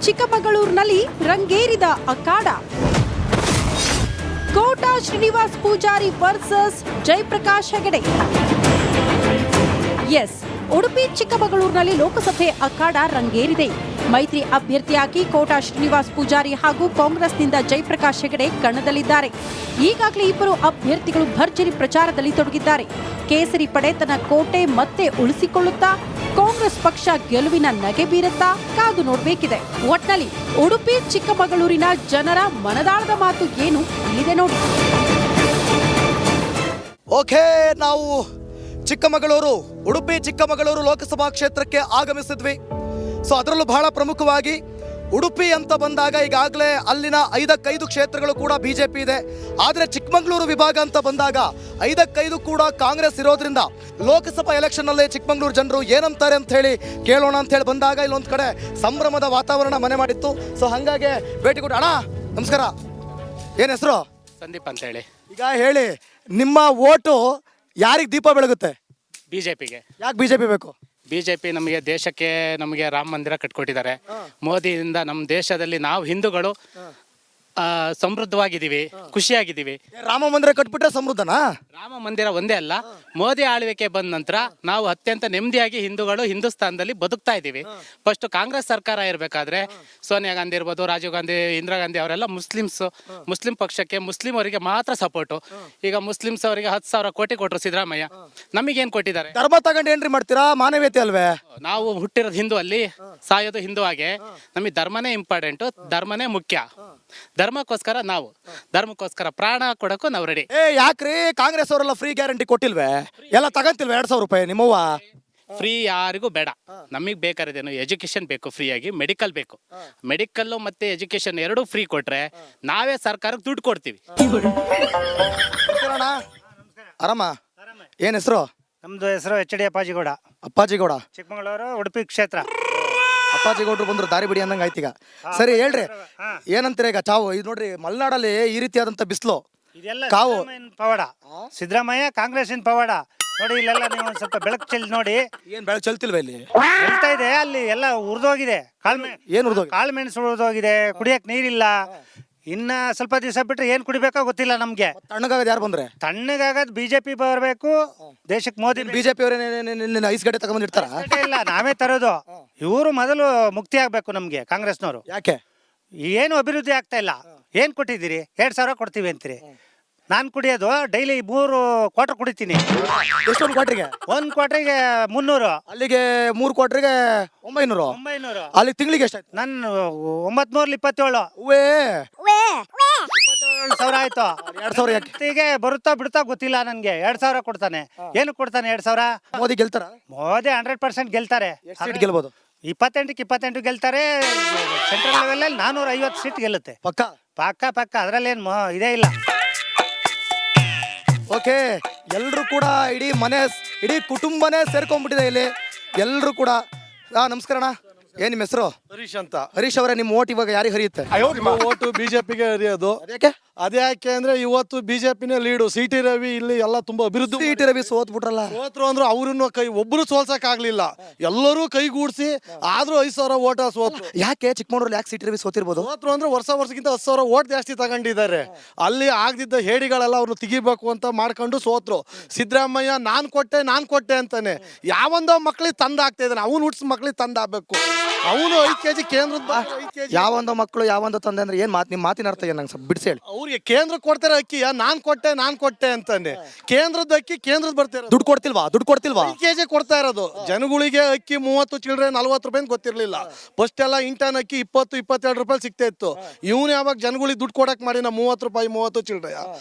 ಚಿಕ್ಕಮಗಳೂರಿನಲ್ಲಿ ರಂಗೇರಿದ ಅಖಾಡ. Kota Srinivas Poojary versus Jayaprakash Hegde. S, Udupi ಚಿಕ್ಕಮಗಳೂರಿನಲ್ಲಿ ಲೋಕಸಭೆ ಅಖಾಡ ರಂಗೇರಿದೆ. ಮೈತ್ರಿ ಅಭ್ಯರ್ಥಿಯಾಗಿ ಕೋಟಾ ಶ್ರೀನಿವಾಸ್ ಪೂಜಾರಿ ಹಾಗೂ ಕಾಂಗ್ರೆಸ್ನಿಂದ ಜಯಪ್ರಕಾಶ್ ಹೆಗಡೆ ಕಣದಲ್ಲಿದ್ದಾರೆ. ಈಗಾಗಲೇ ಇಬ್ಬರು ಅಭ್ಯರ್ಥಿಗಳು ಭರ್ಜರಿ ಪ್ರಚಾರದಲ್ಲಿ ತೊಡಗಿದ್ದಾರೆ. ಕೇಸರಿ ಪಡೆ ತನ್ನ ಕೋಟೆ ಮತ್ತೆ ಉಳಿಸಿಕೊಳ್ಳುತ್ತಾ ಕಾಂಗ್ರೆಸ್ ಪಕ್ಷ ಗೆಲುವಿನ ನಗೆ ಬೀರುತ್ತಾ ಕಾದು ನೋಡಬೇಕಿದೆ. ಒಟ್ನಲ್ಲಿ ಉಡುಪಿ ಚಿಕ್ಕಮಗಳೂರಿನ ಜನರ ಮನದಾಳದ ಮಾತು ಏನು ಇಲ್ಲಿದೆ ನೋಡಿ. ಓಕೆ, ನಾವು ಚಿಕ್ಕಮಗಳೂರು ಉಡುಪಿ ಚಿಕ್ಕಮಗಳೂರು ಲೋಕಸಭಾ ಕ್ಷೇತ್ರಕ್ಕೆ ಆಗಮಿಸಿದ್ವಿ. ಸೊ ಅದರಲ್ಲೂ ಬಹಳ ಪ್ರಮುಖವಾಗಿ ಉಡುಪಿ ಅಂತ ಬಂದಾಗ ಈಗಾಗಲೇ ಅಲ್ಲಿನ 5 ಕ್ಷೇತ್ರಗಳು ಕೂಡ ಬಿಜೆಪಿ ಇದೆ. ಆದರೆ ಚಿಕ್ಕಮಗಳೂರು ವಿಭಾಗ ಅಂತ ಬಂದಾಗ 5 ಕೂಡ ಕಾಂಗ್ರೆಸ್ ಇರೋದ್ರಿಂದ ಲೋಕಸಭಾ ಎಲೆಕ್ಷನ್ನಲ್ಲಿ ಚಿಕ್ಕಮಗಳೂರು ಜನರು ಏನಂತಾರೆ ಅಂತ ಹೇಳಿ ಕೇಳೋಣ ಅಂತ ಹೇಳಿ ಬಂದಾಗ ಇಲ್ಲೊಂದು ಕಡೆ ಸಂಭ್ರಮದ ವಾತಾವರಣ ಮನೆ ಮಾಡಿತ್ತು. ಸೊ ಹಾಗಾಗಿ ಭೇಟಿ ಕೊಟ್ಟು ಅಣ್ಣ ನಮಸ್ಕಾರ, ಏನು ಹೆಸರು? ಸಂದೀಪ್ ಅಂತ ಹೇಳಿ. ಈಗ ಹೇಳಿ, ನಿಮ್ಮ ಓಟು ಯಾರಿಗೆ ದೀಪ ಬೆಳಗುತ್ತೆ? ಬಿಜೆಪಿಗೆ. ಯಾಕೆ ಬಿಜೆಪಿ ಬೇಕು? ಬಿಜೆಪಿ ನಮಗೆ ದೇಶಕ್ಕೆ ನಮಗೆ ರಾಮ ಮಂದಿರ ಕಟ್ಕೊಟ್ಟಿದ್ದಾರೆ. ಮೋದಿಯಿಂದ ನಮ್ಮ ದೇಶದಲ್ಲಿ ನಾವು ಹಿಂದೂಗಳು ಸಮೃದ್ಧವಾಗಿದ್ದೀವಿ, ಖುಷಿಯಾಗಿದ್ದೀವಿ. ರಾಮ ಮಂದಿರ ಕಟ್ಬಿಟ್ರೆ ಸಮೃದ್ಧನಾ? ರಾಮ ಮಂದಿರ ಒಂದೇ ಅಲ್ಲ, ಮೋದಿ ಆಳ್ವಿಕೆ ಬಂದ ನಂತರ ನಾವು ಅತ್ಯಂತ ನೆಮ್ಮದಿಯಾಗಿ ಹಿಂದೂಗಳು ಹಿಂದೂಸ್ತಾನದಲ್ಲಿ ಬದುಕ್ತಾ ಇದ್ದೀವಿ. ಫಸ್ಟ್ ಕಾಂಗ್ರೆಸ್ ಸರ್ಕಾರ ಇರಬೇಕಾದ್ರೆ ಸೋನಿಯಾ ಗಾಂಧಿ ಇರ್ಬೋದು, ರಾಜೀವ್ ಗಾಂಧಿ, ಇಂದಿರಾ ಗಾಂಧಿ ಅವರೆಲ್ಲ ಮುಸ್ಲಿಂ ಪಕ್ಷಕ್ಕೆ, ಮುಸ್ಲಿಂ ಅವರಿಗೆ ಮಾತ್ರ ಸಪೋರ್ಟು. ಈಗ ಮುಸ್ಲಿಮ್ಸ್ ಅವರಿಗೆ 10,000 ಕೋಟಿ ಕೊಟ್ಟರು ಸಿದ್ದರಾಮಯ್ಯ. ನಮಗೇನು ಕೊಟ್ಟಿದ್ದಾರೆ? ಧರ್ಮ ತಗೊಂಡು ಏನ್ರಿ ಮಾಡ್ತೀರಾ? ಮಾನವೀಯತೆ ಅಲ್ವೇ? ನಾವು ಹುಟ್ಟಿರೋದು ಹಿಂದೂ, ಅಲ್ಲಿ ಸಾಯೋದು ಹಿಂದೂ. ಹಾಗೆ ನಮಗೆ ಧರ್ಮನೇ ಇಂಪಾರ್ಟೆಂಟು, ಧರ್ಮನೇ ಮುಖ್ಯ. ಧರ್ಮಕ್ಕೋಸ್ಕರ ನಾವು ಧರ್ಮಕ್ಕೋಸ್ಕರ ಪ್ರಾಣ ಕೊಡಕ್ಕೂ ನಾವು ರೆಡಿ. ಯಾಕ್ರಿ ಕಾಂಗ್ರೆಸ್ ಅವರೆಲ್ಲ ಫ್ರೀ ಗ್ಯಾರಂಟಿ ಕೊಟ್ಟಿಲ್ವೇ? ಎಲ್ಲ ತಗಂತಿಲ್ವೇ 2,000 ರೂಪಾಯಿ ನಿಮ್ಮವ್ವ? ಫ್ರೀ ಯಾರಿಗೂ ಬೇಡ. ನಮಗೆ ಬೇಕಾದೇನು ಎಜುಕೇಶನ್ ಬೇಕು, ಫ್ರೀಯಾಗಿ ಮೆಡಿಕಲ್ ಬೇಕು. ಮೆಡಿಕಲ್ಲು ಮತ್ತೆ ಎಜುಕೇಶನ್ ಎರಡೂ ಫ್ರೀ ಕೊಟ್ರೆ ನಾವೇ ಸರ್ಕಾರಕ್ಕೆ ದುಡ್ಡು ಕೊಡ್ತೀವಿ. ಆರಾಮ? ಏನ್ ಹೆಸರು? ನಮ್ದು ಹೆಸರು ಎಚ್ ಡಿ ಅಪ್ಪಾಜಿಗೌಡ. ಅಪ್ಪಾಜಿಗೌಡ, ಚಿಕ್ಕಮಗಳೂರು ಉಡುಪಿ ಕ್ಷೇತ್ರ. ಅಪ್ಪಾಜಿಗೌಡರು ಬಂದ್ರು ದಾರಿ ಬಿಡಿ ಅಂದಂಗ ಆಯ್ತು. ಈಗ ಸರಿ ಹೇಳ್ರಿ, ಏನಂತೀರ ಈಗ? ಚಾವು ಇದು ನೋಡ್ರಿ, ಮಲೆನಾಡಲ್ಲಿ ಈ ರೀತಿಯಾದಂತ ಬಿಸಿಲು, ಇದೆಲ್ಲ ಕಾವು ಪವಾಡ. ಸಿದ್ದರಾಮಯ್ಯ ಕಾಂಗ್ರೆಸ್ಸಿನ ಪವಾಡ ನೋಡಿ. ಇಲ್ಲೆಲ್ಲ ನೀವು ಒಂದ್ ಸ್ವಲ್ಪ ಬೆಳಕು ಚೆಲ್ಲಿ ನೋಡಿ. ಏನ್ ಬೆಳಕು ಚೆಲ್ತಿಲ್ವ ಇಲ್ಲಿ? ಚೆಲ್ತಾ ಇದೆ. ಅಲ್ಲಿ ಎಲ್ಲ ಉರ್ದೋಗಿದೆ. ಏನ್ ಉರ್ದೋಗಿ? ಕಾಳುಮೆಣಸು ಉರ್ದೋಗಿದೆ. ಕುಡಿಯಕ್ ನೀರಿಲ್ಲ. ಇನ್ನ ಸ್ವಲ್ಪ ದಿವಸ ಬಿಟ್ರೆ ಏನ್ ಕುಡಿಬೇಕೋ ಗೊತ್ತಿಲ್ಲ ನಮ್ಗೆ. ತಣ್ಣಗಾಗದ್ ಯಾರು ಬಂದ್ರೆ? ತಣ್ಣಗಾಗದ್ ಬಿಜೆಪಿ ಬರಬೇಕು ದೇಶಕ್ಕೆ. ಮೋದಿ ಬಿಜೆಪಿ ಅವರೇ ಐಸ್ ಗಡ್ಡೆ ತಗೊಂಡಿರ್ತಾರ? ಇಲ್ಲ, ನಾವೇ ತರೋದು. ಇವರು ಮೊದಲು ಮುಕ್ತಿ ಆಗ್ಬೇಕು ನಮ್ಗೆ, ಕಾಂಗ್ರೆಸ್ನವರು. ಯಾಕೆ? ಏನು ಅಭಿವೃದ್ಧಿ ಆಗ್ತಾ ಇಲ್ಲ. ಏನ್ ಕೊಟ್ಟಿದ್ದೀರಿ? 2,000 ಕೊಡ್ತೀವಿ ಅಂತೀರಿ. ನಾನು ಕುಡಿಯೋದು ಡೈಲಿ 3 ಕ್ವಾರ್ಟರ್ ಕುಡಿತೀನಿ. ಎಷ್ಟೊಂದು ಕ್ವಾರ್ಟ್ರಿಗೆ? 1 ಕ್ವಾರ್ಟರ್ಗೆ 300. ಅಲ್ಲಿಗೆ 3 ಕ್ವಾರ್ಟ್ರಿಗೆ 900. ಅಲ್ಲಿ ತಿಂಗಳಿಗೆ ಎಷ್ಟಾಯ್ತು? ನನ್ನ 927. 27,000 ಆಯ್ತು. 2,000 ಯಾಕೆ? ಬರುತ್ತಾ ಬಿಡುತ್ತಾ ಗೊತ್ತಿಲ್ಲ ನನ್ಗೆ. 2,000 ಕೊಡ್ತಾನೆ. ಏನು ಕೊಡ್ತಾನೆ? 2,000. ಮೋದಿ ಗೆಲ್ತಾರ? ಮೋದಿ 100% ಗೆಲ್ತಾರೆ. ಸೀಟ್ ಗೆಲ್ಬೋದು? 28 ಗೆಲ್ತಾರೆ. ಸೆಂಟ್ರಲ್ ಲೆವೆಲ್ 450 ಸೀಟ್ ಗೆಲ್ಲುತ್ತೆ. ಪಕ್ಕ ಅದ್ರಲ್ಲೇನು ಇದೇ ಇಲ್ಲ. ಓಕೆ, ಎಲ್ರು ಕೂಡ ಇಡೀ ಕುಟುಂಬನೇ ಸೇರ್ಕೊಂಡ್ಬಿಟ್ಟಿದೆ ಇಲ್ಲಿ. ಎಲ್ರು ಕೂಡ ನಮಸ್ಕಾರ ಅಣ್ಣ, ಏನ್ ನಿಮ್ಮ ಹೆಸರು? ಹರೀಶ್ ಅಂತ. ಹರೀಶ್ ಅವರೇ, ನಿಮ್ಮ ಓಟ್ ಇವಾಗ ಯಾರಿಗೆ ಹರಿಯುತ್ತೆ? ಓಟು ಬಿಜೆಪಿಗೆ ಹರಿಯೋದು. ಅದ್ಯಾಕೆ ಅಂದ್ರೆ ಇವತ್ತು ಬಿಜೆಪಿನೇ ಲೀಡು. ಸಿ.ಟಿ. ರವಿ ಇಲ್ಲಿ ಎಲ್ಲ ತುಂಬಾ ಅಭಿವೃದ್ಧಿ. ಸಿ.ಟಿ. ರವಿ ಸೋತ್ಬಿಟ್ರಲ್ಲ. ಸೋತ್ರು ಅಂದ್ರೆ ಅವ್ರನ್ನು ಒಬ್ರು ಸೋಲ್ಸಕ್ ಆಗ್ಲಿಲ್ಲ, ಎಲ್ಲರೂ ಕೈಗೂಡಿಸಿ. ಆದ್ರೂ 5,000 ಓಟ ಸೋತ್ರು. ಯಾಕೆ ಚಿಕ್ಕಮಗಳೂರಲ್ಲಿ ಯಾಕೆ ಸಿ.ಟಿ. ರವಿ ಸೋತಿರ್ಬೋದು? ಸೋತ್ರು ಅಂದ್ರೆ ವರ್ಷಕ್ಕಿಂತ 10,000 ಓಟ್ ಜಾಸ್ತಿ ತಗೊಂಡಿದ್ದಾರೆ. ಅಲ್ಲಿ ಆಗದಿದ್ದ ಹೇಡಿಗಳೆಲ್ಲ ಅವ್ರನ್ನ ತೆಗಿಬೇಕು ಅಂತ ಮಾಡ್ಕೊಂಡು ಸೋತ್ರು. ಸಿದ್ದರಾಮಯ್ಯ ನಾನ್ ಕೊಟ್ಟೆ ಅಂತಾನೆ ಯಾವೊಂದೋ ಮಕ್ಳಿಗೆ ತಂದ ಆಗ್ತಾ ಇದ್ದಾನೆ. ಅವ್ನು ಹುಟ್ಸ್ ಮಕ್ಳಿಗೆ ತಂದ ಆಗ್ಬೇಕು. ಅವನು 5 kg ಕೇಂದ್ರದ ಯಾವೊಂದು ಮಕ್ಕಳು ಯಾವೊಂದು ತಂದೆ ಅಂದ್ರೆ ಏನ್ ನಿಮ್ಮ ಮಾತಿನ ಅರ್ಥ ಏನ್? ನಂಗೆ ಸ್ವಲ್ಪ ಬಿಡಿಸಿ ಹೇಳಿ. ಅವ್ರಿಗೆ ಕೇಂದ್ರ ಕೊಡ್ತಾರೆ ಅಕ್ಕಿಯ ನಾನ್ ಕೊಟ್ಟೆ ಅಂತಾನೆ. ಕೇಂದ್ರದ ಅಕ್ಕಿ ಕೇಂದ್ರದ ಬರ್ತಾರೆ. ದುಡ್ಡು ಕೊಡ್ತಿಲ್ವಾ? 5 kg ಕೊಡ್ತಾ ಇರೋದು. ಜನಗಳಿಗೆ ಅಕ್ಕಿ 30 ಚಿಲ್ಲರೆ 40 ರೂಪಾಯಿ ಗೊತ್ತಿರ್ಲಿಲ್ಲ. ಫಸ್ಟ್ ಎಲ್ಲ ಇಂಟನ್ ಅಕ್ಕಿ 20-22 ರೂಪಾಯಿ ಸಿಗ್ತಾ ಇತ್ತು. ಇವನು ಯಾವಾಗ ಜನಗಳಿಗೆ ದುಡ್ಡು ಕೊಡಕ್ ಮಾಡಿನ 30 ರೂಪಾಯಿ 30 ಚಿಲ್ಲರೆ.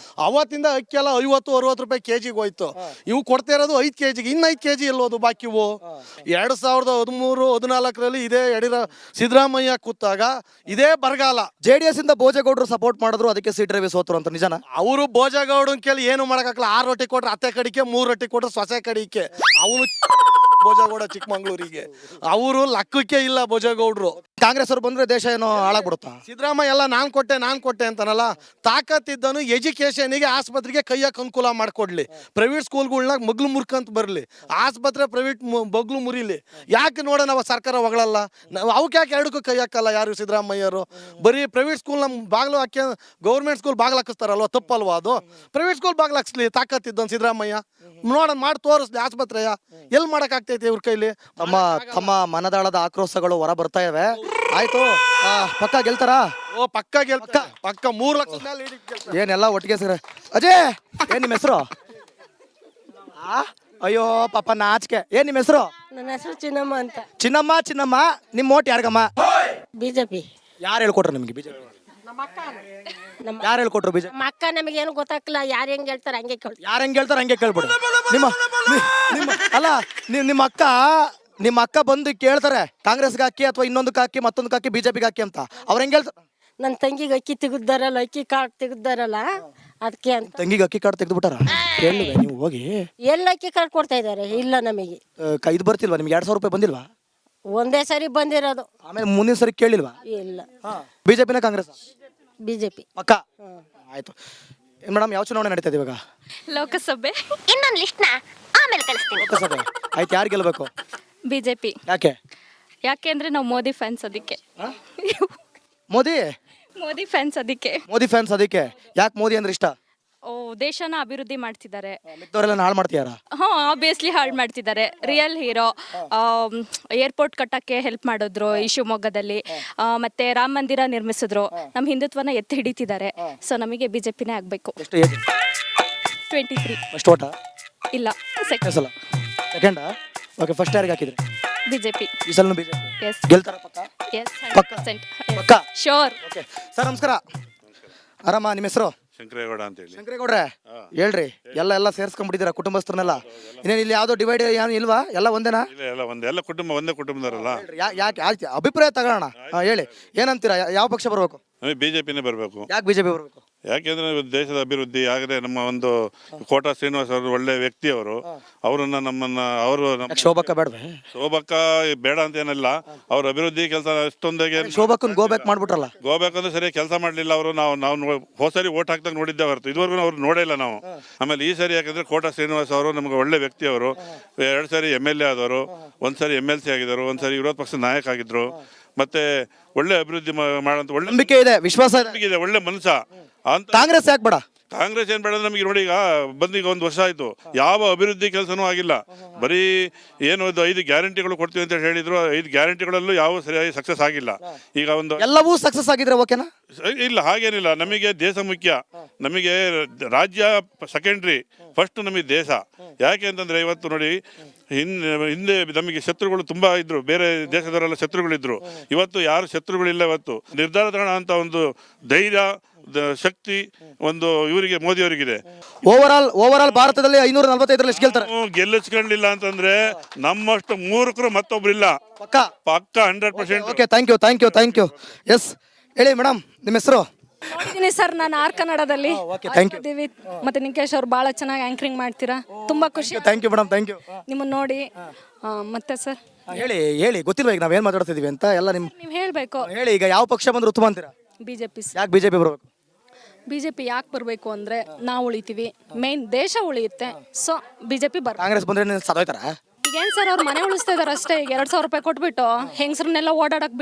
ಅವತ್ತಿಂದ ಅಕ್ಕಿ ಎಲ್ಲ 50-60 ರೂಪಾಯಿ ಕೆಜಿಗೆ ಹೋಯ್ತು. ಇವು ಕೊಡ್ತಾ ಇರೋದು 5 kg. ಇನ್ನು 5 kg ಎಲ್ಲೋದು ಬಾಕಿವು? 2013-14 ಇದೇ ಸಿದ್ದರಾಮಯ್ಯ ಕೂತಾಗ ಇದೇ ಬರಗಾಲ. JDS ಇಂದ ಭೋಜೇಗೌಡರು ಸಪೋರ್ಟ್ ಮಾಡಿದ್ರು, ಅದಕ್ಕೆ ಸಿ.ಟಿ. ರವಿ ಸೋತರು ಅಂತ ನಿಜಾನ? ಅವರು ಭೋಜೇಗೌಡನ್ ಕೇಳಿ ಏನು ಮಾಡಕ್ಕಾಗಲ್ಲ. 6 ರೊಟ್ಟಿ ಕೊಟ್ರೆ ಅತ್ತೆ ಕಡಿಕೆ, 3 ರೊಟ್ಟಿ ಕೊಟ್ರೆ ಸೊಸೆ ಕಡಿಕೆ. ಅವನು ಭೋಜೇಗೌಡ ಚಿಕ್ಕಮಂಗ್ಳೂರಿಗೆ ಅವರು ಲಕ್ಕಕ್ಕೆ ಇಲ್ಲ ಭೋಜೇಗೌಡರು. ಕಾಂಗ್ರೆಸ್ ಅವ್ರು ಬಂದ್ರೆ ದೇಶ ಏನೋ ಹಾಳಾಗ್ಬಿಡುತ್ತಾ? ಸಿದ್ದರಾಮಯ್ಯ ಎಲ್ಲ ನಾನು ಕೊಟ್ಟೆ ಅಂತಾನಲ್ಲ. ತಾಕತ್ತಿದ್ದನು ಎಜುಕೇಶನಿಗೆ ಆಸ್ಪತ್ರೆಗೆ ಕೈಯಕ್ಕೆ ಅನುಕೂಲ ಮಾಡಿಕೊಡ್ಲಿ. ಪ್ರೈವೇಟ್ ಸ್ಕೂಲ್ಗಳ್ನಾಗ ಮಗ್ಲು ಮುರ್ಕಂತ ಬರಲಿ, ಆಸ್ಪತ್ರೆ ಪ್ರೈವೇಟ್ ಬಗ್ಲು ಮುರಿಲಿ. ಯಾಕೆ ನೋಡೋಣ ನಾವು ಸರ್ಕಾರ ಹೊಗಳಲ್ಲ? ನಾವು ಅವಕ್ಕೆ ಯಾಕೆ ಎರಡಕ್ಕೂ ಕೈ ಹಾಕಲ್ಲ ಯಾರು ಸಿದ್ದರಾಮಯ್ಯರು? ಬರೀ ಪ್ರೈವೇಟ್ ಸ್ಕೂಲ್ ನಮ್ಮ ಬಾಗಿಲು ಹಾಕಿ ಗೌರ್ಮೆಂಟ್ ಸ್ಕೂಲ್ ಬಾಗಿಲು ಹಾಕಿಸ್ತಾರಲ್ವ, ತಪ್ಪಲ್ವಾ ಅದು? ಪ್ರೈವೇಟ್ ಸ್ಕೂಲ್ ಬಾಗಿಲು ಹಾಕ್ಸ್ಲಿ ತಾಕತ್ತಿದ್ದನು ಸಿದ್ದರಾಮಯ್ಯ. ನೋಡೋಣ ಮಾಡಿ ತೋರಿಸ್ಲಿ ಆಸ್ಪತ್ರೆಯ. ಎಲ್ಲಿ ಮಾಡೋಕ್ಕಾಗ್ತೈತೆ ಇವ್ರ ಕೈಲಿ? ತಮ್ಮ ಮನದಾಳದ ಆಕ್ರೋಶಗಳು ಹೊರ ಬರ್ತಾ ಇವೆ. ಆಯ್ತು, ಪಕ್ಕ ಗೆಲ್ತಾರಾ? ಓ ಪಕ್ಕ ಗೆಲ್ತಾ, ಪಕ್ಕ 3 ಲಕ್ಷದ ಮೇಲೆ lead ಗೆಲ್ತಾರೆ. ಏನೆಲ್ಲ ಒಟ್ಟಿಗೆ ಸಿಗ್ರೆ. ಅಜಯ್, ಏನ್ ನಿಮ್ಮ ಹೆಸರು? ಅಯ್ಯೋ ಪಾಪ ನಾಚಿಕೆ. ಏನ್ ನಿಮ್ಮ ಹೆಸರು? ನನ್ನ ಹೆಸರು ಚಿನ್ನಮ್ಮ ಅಂತ. ಚಿನ್ನಮ್ಮ, ನಿಮ್ಮ ಓಟ್ ಯಾರಿಗಮ್ಮ? ಬಿಜೆಪಿ. ಯಾರು ಹೇಳ್ಕೊಟ್ರು ನಿಮ್ಗೆ ಬಿಜೆಪಿ? ಯಾರು ಹೇಳ್ಕೊಟ್ರು ಬಿಜೆಪಿ? ನಮ್ಮ ಅಕ್ಕ ನಮಗೇನು ಗೊತ್ತಾಗ್ಲಿಲ್ಲ, ಯಾರು ಹೆಂಗ್ ಹೇಳ್ತಾರೆ ಹಂಗೆ ಕೇಳ್ತಾರೆ. ಯಾರು ಹೆಂಗ್ ಹೇಳ್ತಾರೆ ಹಂಗೆ ಕೇಳ್ಬಿಡು. ನಿಮ್ಮ ಅಕ್ಕ ಬಂದು ಕೇಳ್ತಾರೆ ಕಾಂಗ್ರೆಸ್ಗೆ ಹಾಕಿ ಅಥವಾ ಇನ್ನೊಂದಕ್ಕೆ ಹಾಕಿ ಮತ್ತೊಂದಕ್ಕೆ ಹಾಕಿ ಬಿಜೆಪಿಗೆ ಹಾಕಿ ಅಂತ. ಅವ್ರು ಹೆಂಗ್ ಹೇಳ್ತಾರೆ? ನನ್ನ ತಂಗಿಗೆ ಅಕ್ಕಿ ತೆಗ್ದಾರಲ್ಲ, ಅಕ್ಕಿ ಕಾರ್ಡ್ ತೆಗ್ದಾರಲ್ಲ ಅದಕ್ಕೆ ಅಂತ. ತಂಗಿಗೆ ಅಕ್ಕಿ ಕಾರ್ಡ್ ತೆಗೆದು ಬಿಟ್ಟಾರ? ಕೇಳಿವೆ ನೀವು ಹೋಗಿ. ಎಲ್ಲ ಅಕ್ಕಿ ಕಾರ್ಡ್ ಕೊಡ್ತಾ ಇದ್ದಾರೆ? ಇಲ್ಲ ನಮಗೆ. ಇದು ಬರ್ತಿಲ್ವಾ ನಿಮ್ಗೆ? 2,000 ರೂಪಾಯಿ ಬಂದಿಲ್ವಾ? ಒಂದೇ ಸರಿ ಬಂದಿರೋದು. ಆಮೇಲೆ ಮುಂದಿನ ಸರಿ ಕೇಳಿಲ್ವಾ? ಇಲ್ಲ. ಬಿಜೆಪಿನ ಕಾಂಗ್ರೆಸ್? ಬಿಜೆಪಿ ಪಕ್ಕ. ಆಯ್ತು ಮೇಡಮ್, ಯಾವ ಚುನಾವಣೆ ನಡೀತಾ ಇದೆ ಇವಾಗ? ಲೋಕಸಭೆ. ಇನ್ನೊಂದು ಲಿಸ್ಟ್ನ ಆಮೇಲೆ ಕಳಿಸ್ತೀನಿ. ಲೋಕಸಭೆ ಆಯ್ತು, ಯಾರು ಗೆಲ್ಬೇಕು? ಬಿಜೆಪಿ. ಯಾಕೆ? ಯಾಕೆ ಅಂದ್ರೆ ನಾವು ಮೋದಿ ಫ್ಯಾನ್ಸ್ ಅದಕ್ಕೆ. ಮೋದಿ ಫ್ಯಾನ್ಸ್ ಅದಕ್ಕೆ. ಮೋದಿ ಫ್ಯಾನ್ಸ್ ಅದಕ್ಕೆ. ಯಾಕೆ ಮೋದಿ ಅಂದ್ರೆ ಇಷ್ಟ? ಓ, ದೇಶನ ಅಭಿವೃದ್ಧಿ ಮಾಡ್ತಿದ್ದಾರೆ. ಮಿಕ್ಕದವರೆಲ್ಲ ಹಾಳು ಮಾಡ್ತೀಯಾರ? ಆಬ್ವಿಯಸ್ಲಿ ಹಾಳು ಮಾಡ್ತಿದ್ದಾರೆ. Real hero. ಏರ್ಪೋರ್ಟ್ ಕಟ್ಟಕ್ಕೆ ಹೆಲ್ಪ್ ಮಾಡಿದ್ರು ಈ ಶಿವಮೊಗ್ಗದಲ್ಲಿ. ಮತ್ತೆ ರಾಮ ಮಂದಿರ ನಿರ್ಮಿಸಿದ್ರು. ನಮ್ಮ ಹಿಂದುತ್ವನ ಎತ್ತಿ ಹಿಡಿತಿದ್ದಾರೆ. ಸೊ ನಮಗೆ ಬಿಜೆಪಿನೇ ಆಗ್ಬೇಕು. ಎಷ್ಟು ಏಜ್? 23. ಫಸ್ಟ್ ಓಟ? ಇಲ್ಲ, ಸಲ ಸೆಕೆಂಡ್. ಓಕೆ, ಫಸ್ಟ್ ಯಾರಿಗೆ ಹಾಕಿದ್ರಿ? ಬಿಜೆಪಿ. ಈ ಸಲ ಬಿಜೆಪಿ ಎಸ್ ಗೆಲ್ತಾರ? ಪಕ್ಕ. ಎಸ್, ಪಕ್ಕ? 100%. ಪಕ್ಕ? ಶೋರ್. ಓಕೆ ಸರ್, ನಮಸ್ಕಾರ. ಆರಾಮ? ನಿಮ್ಮ ಹೆಸರು? ಶಂಕರೇಗೌಡ ಅಂತ ಹೇಳಿ. ಶಂಕರೇಗೌಡ್ರೆ, ಹೇಳ್ರಿ. ಎಲ್ಲ ಸೇರ್ಸ್ಕೊಂಡ್ಬಿಟ್ಟಿದ್ದೀರಾ ಕುಟುಂಬಸ್ಥರನ್ನೆಲ್ಲ? ಇನ್ನೇನು ಇಲ್ಲಿ ಯಾವುದೋ ಡಿವೈಡ್ ಏನು ಇಲ್ವಾ? ಎಲ್ಲ ಒಂದೇನಾ? ಇಲ್ಲ ಎಲ್ಲ ಕುಟುಂಬ ಒಂದೇ ಕುಟುಂಬದವರಲ್ಲ. ಯಾಕೆ ಅಭಿಪ್ರಾಯ ತಗೋಣ. ಹೇಳಿ, ಏನಂತೀರಾ? ಯಾವ ಪಕ್ಷ ಬರಬೇಕು? ನಮಗೆ ಬಿಜೆಪಿನೇ ಬರಬೇಕು. ಯಾಕೆ ಬಿಜೆಪಿ ಬರಬೇಕು? ಯಾಕೆಂದ್ರೆ ದೇಶದ ಅಭಿವೃದ್ಧಿ ಆಗದೆ. ನಮ್ಮ ಒಂದು ಕೋಟಾ ಶ್ರೀನಿವಾಸ್ ಅವರು ಒಳ್ಳೆ ವ್ಯಕ್ತಿ. ಅವರನ್ನ ಅವರು ಶೋಭಕ್ಕ ಬೇಡವೆ? ಶೋಭಕ್ಕ ಬೇಡ ಅಂತ ಏನಿಲ್ಲ. ಅವ್ರ ಅಭಿವೃದ್ಧಿ ಕೆಲಸ ಅಷ್ಟೊಂದಾಗೆ ಶೋಭಕ್ಕನ್ ಗೋಬ್ಯಾಕ್ ಮಾಡ್ಬಿಟ್ರಲ್ಲ. ಗೋಬೇಕಂದ್ರೆ ಸರಿಯಾಗಿ ಕೆಲಸ ಮಾಡ್ಲಿಲ್ಲ ಅವರು. ನಾವು ಹೋದ್ಸರಿ ಓಟ್ ಹಾಕ್ದಾಗ ನೋಡಿದ್ದೆ ಹೊರತು ಇದುವರೆಗೂ ಅವ್ರು ನೋಡೇ ಇಲ್ಲ ನಾವು. ಆಮೇಲೆ ಈ ಸರಿ ಯಾಕಂದ್ರೆ ಕೋಟಾ ಶ್ರೀನಿವಾಸ್ ಅವರು ನಮಗೆ ಒಳ್ಳೆ ವ್ಯಕ್ತಿ. ಅವರು 2 ಸರಿ MLA ಆದವರು, 1 ಸರಿ MLC ಆಗಿದ್ರು, 1 ಸರಿ ವಿರೋಧ ಪಕ್ಷದ ನಾಯಕ ಆಗಿದ್ರು. ಮತ್ತೆ ಒಳ್ಳೆ ಅಭಿವೃದ್ಧಿ ಮಾಡೋಂತ ಒಳ್ಳೆ ನಂಬಿಕೆ ಇದೆ, ವಿಶ್ವಾಸ ಇದೆ, ಒಳ್ಳೆ ಮನಸ್ಸ ಅಂತ. ಕಾಂಗ್ರೆಸ್ ಯಾಕೆ ಬೇಡ? ಕಾಂಗ್ರೆಸ್ ಏನ್ ಬೇಡ ನಮಗೆ ನೋಡಿ, ಈಗ 1 ವರ್ಷ ಆಯ್ತು, ಯಾವ ಅಭಿವೃದ್ಧಿ ಕೆಲಸನೂ ಆಗಿಲ್ಲ. ಬರೀ ಏನು 5 ಗ್ಯಾರಂಟಿಗಳು ಕೊಡ್ತೀವಿ ಅಂತ ಹೇಳಿದ್ರು. 5 ಗ್ಯಾರಂಟಿಗಳಲ್ಲೂ ಯಾವ ಸರಿಯಾಗಿ ಸಕ್ಸಸ್ ಆಗಿಲ್ಲ. ಈಗ ಎಲ್ಲವೂ ಸಕ್ಸಸ್ ಆಗಿದ್ರೆ ಓಕೆನಾ? ಇಲ್ಲ, ಹಾಗೇನಿಲ್ಲ. ನಮಗೆ ದೇಶ ಮುಖ್ಯ. ನಮಗೆ ರಾಜ್ಯ ಸೆಕೆಂಡ್ರಿ, ಫಸ್ಟ್ ನಮಗೆ ದೇಶ. ಯಾಕೆ ಅಂತಂದ್ರೆ ಇವತ್ತು ನೋಡಿ, ಹಿಂದೆ ನಮಗೆ ಶತ್ರುಗಳು ತುಂಬಾ ಇದ್ರು, ಬೇರೆ ದೇಶದವರೆಲ್ಲ ಶತ್ರುಗಳಿದ್ರು. ಇವತ್ತು ಯಾರು ಶತ್ರುಗಳಿಲ್ಲ. ಇವತ್ತು ನಿರ್ಧಾರ ತಗೋಣ ಅಂತ ಒಂದು ಧೈರ್ಯ, ಶಕ್ತಿ ಒಂದು ಇವರಿಗೆ, ಮೋದಿ ಅವರಿಗಿದೆ. ಓವರ್ ಆಲ್ ಭಾರತದಲ್ಲಿ 545 ಎಷ್ಟು ಗೆಲ್ತಾರೆ? ಗೆಲ್ಲಿಸ್ಕೊಳ್ಳಿಲ್ಲ ಅಂತಂದ್ರೆ ನಮ್ಮಷ್ಟು ಮೂರ್ಖರು ಮತ್ತೊಬ್ರು ಇಲ್ಲ. ಪಕ್ಕ 100%. Okay, thank you. ಎಸ್, ಹೇಳಿ ಮೇಡಮ್, ನಿಮ್ಮ ಹೆಸರು? ನೋಡಿದ್ದೀನಿ ಸರ್, ನಾನು ಆರ್ ಕನ್ನಡದಲ್ಲಿ. Thank you. ದೇವಿ ಮತ್ತೆ ನಿಂಕೇಶ್ ಅವ್ರು ಬಹಳ ಚೆನ್ನಾಗಿ ಆಂಕರಿಂಗ್ ಮಾಡ್ತೀರಾ. ತುಂಬಾ ಖುಷಿ thank you madam, thank you. ನಿಮ್ಮನ್ನ ನೋಡಿ. ಮತ್ತೆ ಸರ್ ಹೇಳಿ, ಗೊತ್ತಿಲ್ವಾ ಈಗ ನಾವೇನ್ ಮಾತಾಡ್ತಿದೀವಿ ಅಂತ? ಎಲ್ಲ ನೀವು ಹೇಳ್ಬೇಕು. ಹೇಳಿ, ಈಗ ಯಾವ ಪಕ್ಷ ಬಂದ್ರೆ ಉತ್ತಮ ಅಂತೀರಾ? ಬಿಜೆಪಿ. ಯಾಕೆ ಬಿಜೆಪಿ ಬರಬೇಕು? ಬಿಜೆಪಿ ಯಾಕೆ ಬರಬೇಕು ಅಂದ್ರೆ ನಾವು ಉಳಿತೀವಿ, ಮೇನ್ ದೇಶ ಉಳಿಯುತ್ತೆ. ಸೊ ಬಿಜೆಪಿ ಕಾಂಗ್ರೆಸ್ ಬಂದ್ರೆ ಸದೋಯ್ತಾರ? ಈಗೇನ್ ಸರ್, ಅವ್ರು ಮನೆ ಉಳಿಸ್ತಾ ಇದಾರೆ ಅಷ್ಟೇ. ಈಗ 2,000 ರೂಪಾಯಿ ಕೊಟ್ಬಿಟ್ಟು ಹೆಂಗಸ್ರನ್ನೆಲ್ಲ ಓಡಾಡಕ್